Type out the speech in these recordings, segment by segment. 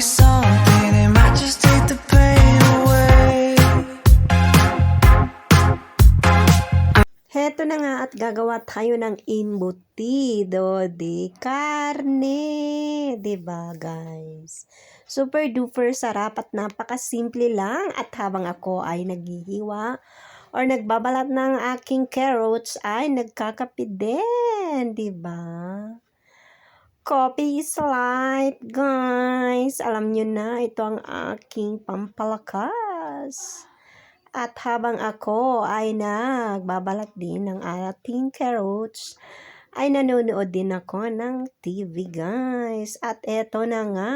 me something that might just take the pain away. Heto na nga at gagawa tayo ng embutido de carne. Diba guys? Super duper sarap at napakasimple lang. At habang ako ay naghihiwa or nagbabalat ng aking carrots ay nagkakape din. Diba? Coffee is life guys. Alam nyo na ito ang aking pampalakas. At habang ako ay nagbabalat din ng ating carrots, ay nanonood din ako ng TV guys. At eto na nga,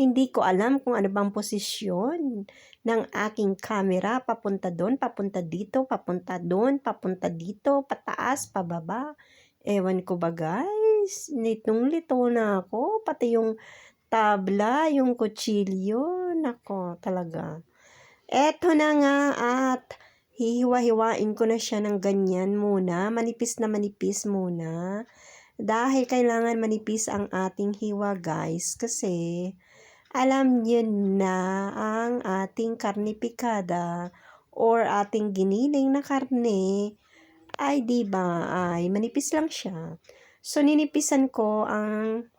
hindi ko alam kung ano bang posisyon ng aking camera. Papunta doon, papunta dito, papunta doon, papunta dito, pataas, pababa. Ewan ko ba guys, litong-lito na ako. Pati yung tabla, yung kutsilyo, nako talaga. Eto na nga at hihiwa-hiwain ko na siya ng ganyan muna. Manipis na manipis muna. Dahil kailangan manipis ang ating hiwa guys. Kasi alam niyo na ang ating karne pikada or ating giniling na karne ay diba ay manipis lang siya. So ninipisan ko ang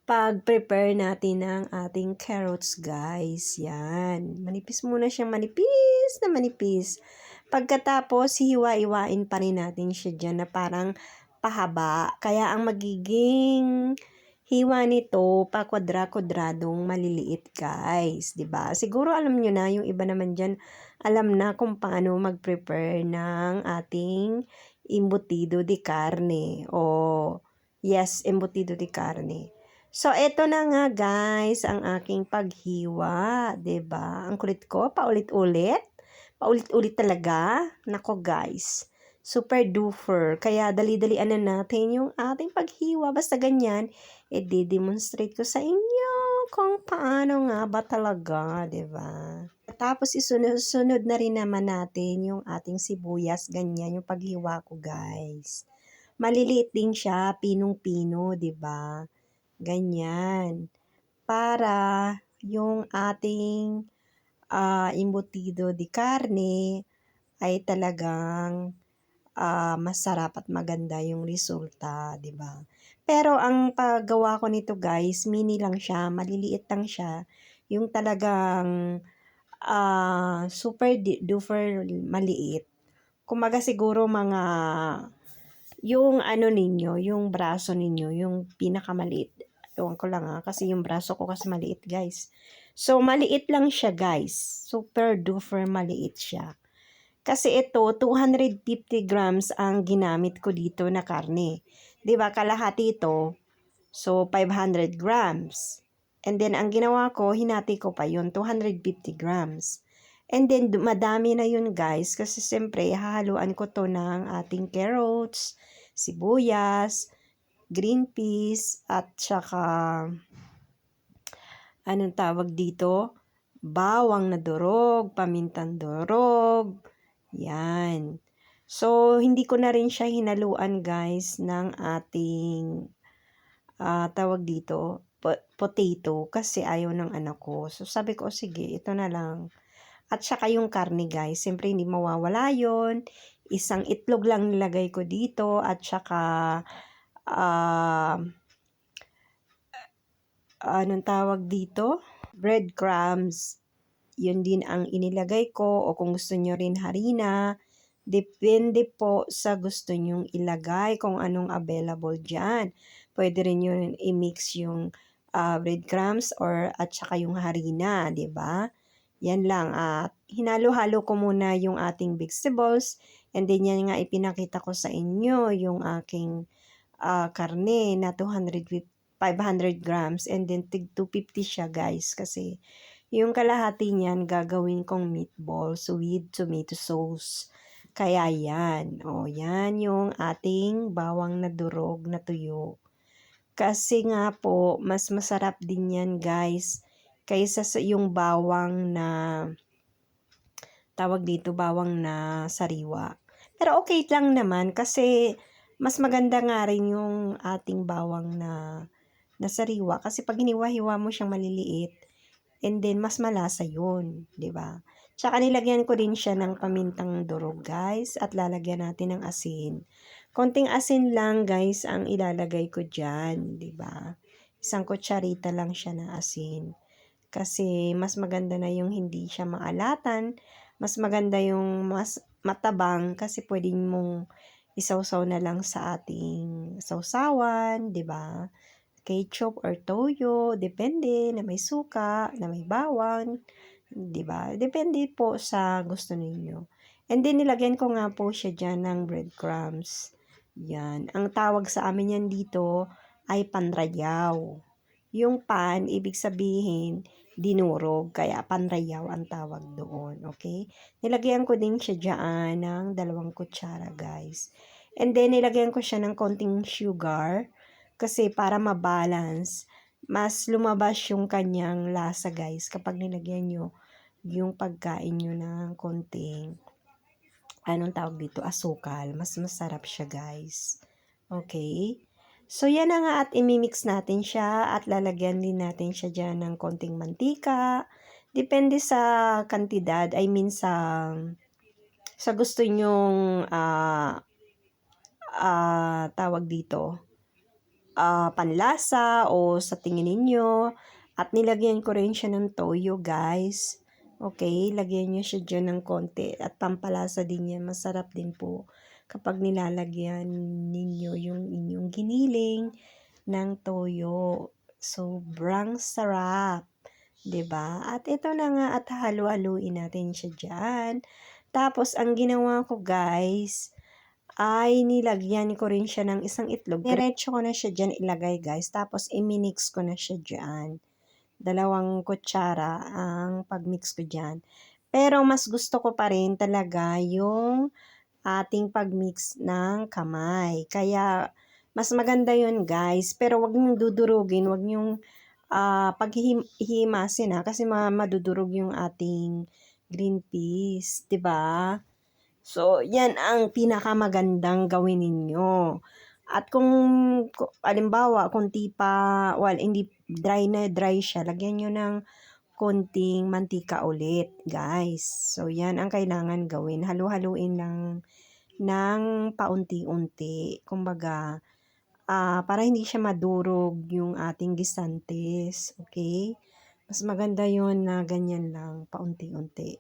pag-prepare natin ng ating carrots, guys. Yan. Manipis muna siyang manipis na manipis. Pagkatapos, hiwa-iwain pa rin natin siya dyan na parang pahaba. Kaya ang magiging hiwa nito, pa-kwadra-kwadradong maliliit, guys. 'Di ba? Siguro alam nyo na, yung iba naman dyan, alam na kung paano mag-prepare ng ating embutido de carne. O, yes, embutido de carne. So, eto na nga guys, ang aking paghiwa, 'di ba? Ang kulit ko, paulit-ulit. Paulit-ulit talaga. Nako guys, super duper. Kaya dali-dalian na natin yung ating paghiwa. Basta ganyan, i-demonstrate ko sa inyo kung paano nga ba talaga, 'di ba? Tapos isunod-sunod na rin naman natin yung ating sibuyas, ganyan yung paghiwa ko guys. Maliliit din siya, pinong-pino, 'di ba? Ganyan. Para yung ating embutido de carne ay talagang masarap at maganda yung resulta, 'di ba? Pero ang paggawa ko nito guys, mini lang siya, maliliit lang siya. Yung talagang super duper maliit. Kumaga siguro mga yung ano ninyo, yung braso ninyo, yung pinakamaliit. Ewan ko lang kasi yung braso ko kasi maliit guys. So, maliit lang siya guys. Super duper maliit siya. Kasi ito, 250 grams ang ginamit ko dito na karne. 'Di ba kalahati ito. So, 500 grams. And then, ang ginawa ko, hinati ko pa yun, 250 grams. And then, madami na yun guys. Kasi siyempre, hahaluan ko to ng ating carrots, sibuyas, green peas, at saka, anong tawag dito? Bawang na durog, pamintang durog, yan. So, hindi ko na rin siya hinaluan guys ng ating, tawag dito, potato, kasi ayaw ng anak ko. So, sabi ko, sige, ito na lang. At saka yung karne guys, siyempre hindi mawawala yon. Isang itlog lang nilagay ko dito, at saka, anong tawag dito? Breadcrumbs. Yun din ang inilagay ko, o kung gusto nyo rin harina, depende po sa gusto nyong ilagay kung anong available dyan. Pwede rin yun i-mix yung breadcrumbs or at saka yung harina, 'di ba? Yan lang. At hinalo-halo ko muna yung ating vegetables, and then yan nga ipinakita ko sa inyo yung aking karne na 500 grams, and then tig 250 siya guys, kasi yung kalahati niyan gagawin kong meatballs with tomato sauce. Kaya yan. O, yan yung ating bawang na durog na tuyo. Kasi nga po, mas masarap din yan guys, kaysa sa yung bawang na, tawag dito, bawang na sariwa. Pero okay lang naman kasi mas maganda nga rin yung ating bawang na na sariwa. Kasi pag hiniwa-hiwa mo siyang maliliit, and then mas malasa yun, 'di ba? Tsaka nilagyan ko din siya ng pamintang durog, guys, at lalagyan natin ng asin. Konting asin lang, guys, ang ilalagay ko diyan, 'di ba? Isang kutsarita lang siya na asin. Kasi mas maganda na yung hindi siya maalatan, mas maganda yung mas matabang kasi pwedeng mong isawsaw na lang sa ating sausawan, 'di ba? Ketchup or toyo, depende na may suka, na may bawang, 'di ba? Depende po sa gusto ninyo. And then nilagyan ko nga po siya diyan ng breadcrumbs. Yan, ang tawag sa amin yan dito ay panrayaw. Yung pan, ibig sabihin, dinurog, kaya panrayaw ang tawag doon, okay? Nilagyan ko din siya dyan ng 2 kutsara, guys. And then, nilagyan ko siya ng konting sugar, kasi para ma-balance, mas lumabas yung kanyang lasa, guys, kapag nilagyan nyo yung pagkain nyo ng konting, anong tawag dito, asukal. Mas masarap siya, guys. Okay? So, yan na nga at imimix natin siya at lalagyan din natin siya dyan ng konting mantika. Depende sa kantidad, I mean sa gusto nyong tawag dito, panlasa o sa tingin ninyo. At nilagyan ko rin siya ng toyo, guys. Okay, lagyan nyo siya dyan ng konti at pampalasa din yan. Masarap din po kapag nilalagyan ninyo yung inyong giniling ng toyo. Sobrang sarap, 'di ba? At ito na nga at halu-haluin natin siya diyan. Tapos ang ginawa ko, guys, ay nilagyan ko rin siya ng isang itlog. Diretso ko na siya diyan ilagay, guys. Tapos i-mix ko na siya diyan. 2 kutsara ang pag-mix ko diyan. Pero mas gusto ko pa rin talaga yung ating pag-mix ng kamay. Kaya, mas maganda yun, guys. Pero wag niyong dudurugin, wag niyong paghihimasin kasi madudurog yung ating green peas, 'di ba? So, yan ang pinakamagandang gawin ninyo. At kung halimbawa, kung hindi dry na dry siya, lagyan nyo ng konting mantika ulit, guys. So, yan ang kailangan gawin. Halu-haluin lang ng paunti-unti. Kumbaga, para hindi siya madurog yung ating gisantes. Okay? Mas maganda yon na ganyan lang, paunti-unti.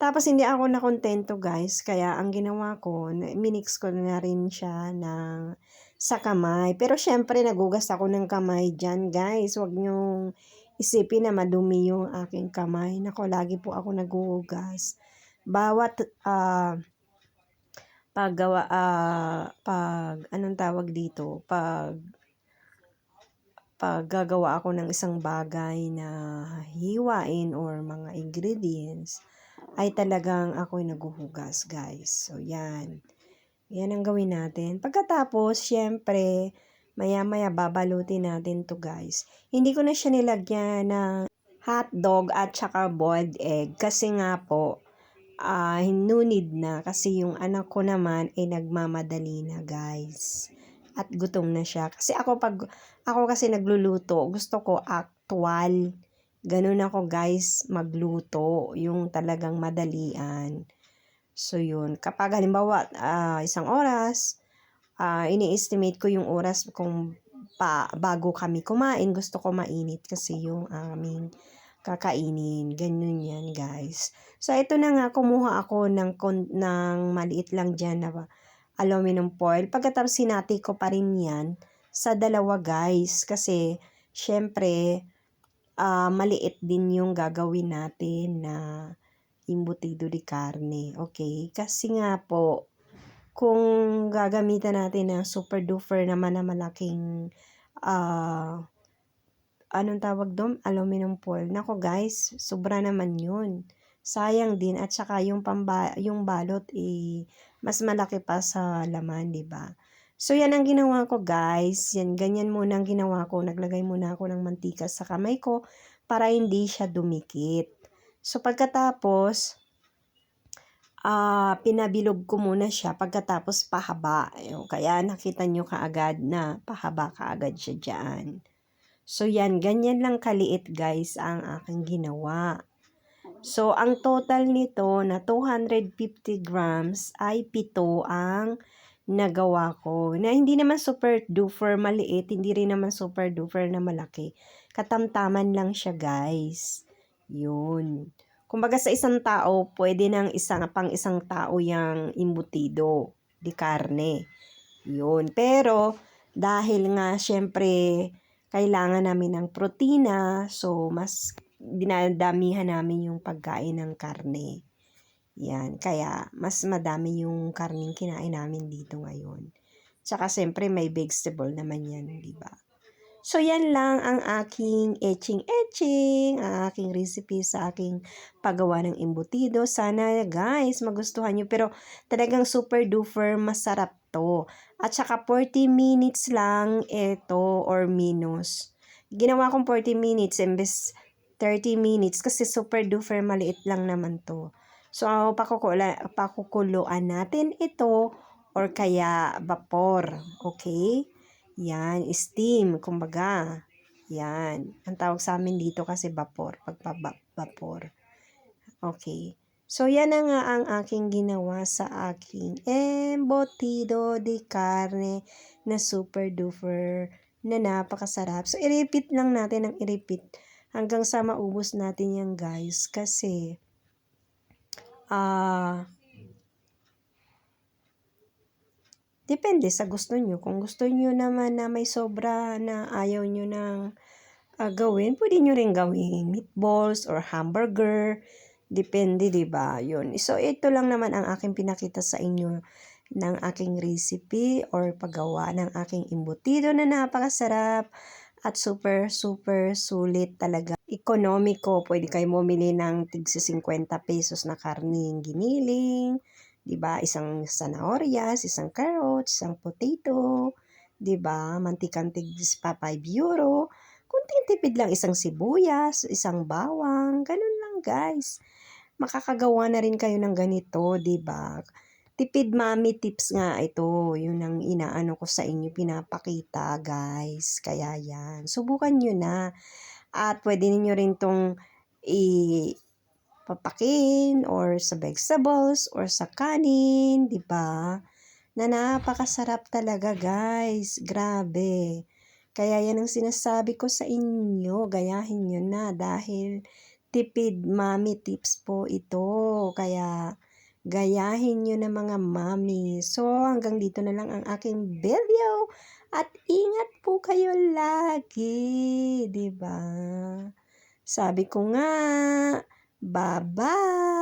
Tapos, hindi ako nakontento, guys. Kaya, ang ginawa ko, minix ko na rin siya sa kamay. Pero, syempre, nagugas ako ng kamay dyan, guys. Huwag niyong isipin na madumi yung aking kamay. Nako, lagi po ako naguhugas. Bawat, anong tawag dito, pag gagawa ako ng isang bagay na hiwain or mga ingredients, ay talagang ako'y naguhugas, guys. So, yan. Yan ang gawin natin. Pagkatapos, syempre, maya-maya babalutin natin to, guys. Hindi ko na siya nilagyan ng hotdog at saka boiled egg. Kasi nga po, no need na. Kasi yung anak ko naman ay nagmamadali na, guys. At gutom na siya. Kasi ako kasi nagluluto, gusto ko actual. Ganun ako, guys, magluto. Yung talagang madalian. So, yun. Kapag halimbawa, 1 oras, ini-estimate ko yung oras kung bago kami kumain. Gusto ko mainit kasi yung aming kakainin. Ganun yan, guys. So, ito na nga, kumuha ako ng maliit lang dyan na aluminum foil. Pagkatapos sinati ko pa rin yan sa 2, guys. Kasi, syempre, maliit din yung gagawin natin na embutido de carne. Okay? Kasi nga po, kung gagamitan natin ng super duper naman na malaking anong tawag doon? Aluminum foil. Nako, guys, sobra naman yun. Sayang din at saka yung balot mas malaki pa sa laman, 'di ba? So, yan ang ginawa ko, guys. Yan, ganyan muna ang ginawa ko. Naglagay muna ako ng mantika sa kamay ko para hindi siya dumikit. So, pagkatapos, pinabilog ko muna siya. Pagkatapos, pahaba. Kaya nakita nyo kaagad na pahaba kaagad siya dyan. So yan, ganyan lang kaliit guys ang aking ginawa. So ang total nito na 250 grams ay 7 ang nagawa ko. Na hindi naman super duper maliit, hindi rin naman super duper na malaki. Katamtaman lang siya guys. Yun. Kumbaga sa isang tao, pwede ng isang tao yung imbutido di karne. Yun. Pero dahil nga syempre kailangan namin ng protina, so mas dinadamihan namin yung pagkain ng karne. Yan, kaya mas madami yung karning kinain namin dito ngayon. Tsaka siyempre may vegetable naman yan, di ba? So yan lang ang aking etching, ang aking recipe sa aking paggawa ng embutido. Sana guys magustuhan nyo, pero talagang super duper masarap to. At saka 40 minutes lang ito or minus. Ginawa kong 40 minutes imbes 30 minutes kasi super duper maliit lang naman to. So pakukuluan natin ito or kaya vapor. Okay? Yan, steam, kumbaga. Yan. Ang tawag sa amin dito kasi vapor, pagpapapor. Okay. So, yan na nga ang aking ginawa sa aking embutido de carne na super duper na napakasarap. So, i-repeat lang natin ang i-repeat hanggang sa maubos natin yan guys. Kasi, depende sa gusto nyo. Kung gusto nyo naman na may sobra na ayaw nyo nang gawin, pwede nyo rin gawin meatballs or hamburger. Depende, diba? Yun. So, ito lang naman ang aking pinakita sa inyo ng aking recipe or paggawa ng aking embutido na napakasarap at super, super sulit talaga. Ekonomiko, pwede kayo bumili ng tig 50 pesos na karning giniling, diba? Isang zanahorias, isang carrots, isang potato, diba? Mantikang tig 5 euro. Kunting tipid lang, isang sibuyas, isang bawang, ganun lang guys. Makakagawa na rin kayo ng ganito, diba? Tipid mommy tips nga ito, yun ang inaano ko sa inyo, pinapakita guys. Kaya yan, subukan nyo na. At pwede niyo rin tong papakin or sa vegetables or sa kanin, di ba? Na napakasarap talaga guys, grabe. Kaya yan ang sinasabi ko sa inyo, gayahin nyo na dahil tipid mommy tips po ito. Kaya gayahin nyo na mga mommy. So hanggang dito na lang ang aking video at ingat po kayo lagi, di ba? Sabi ko nga, bye-bye!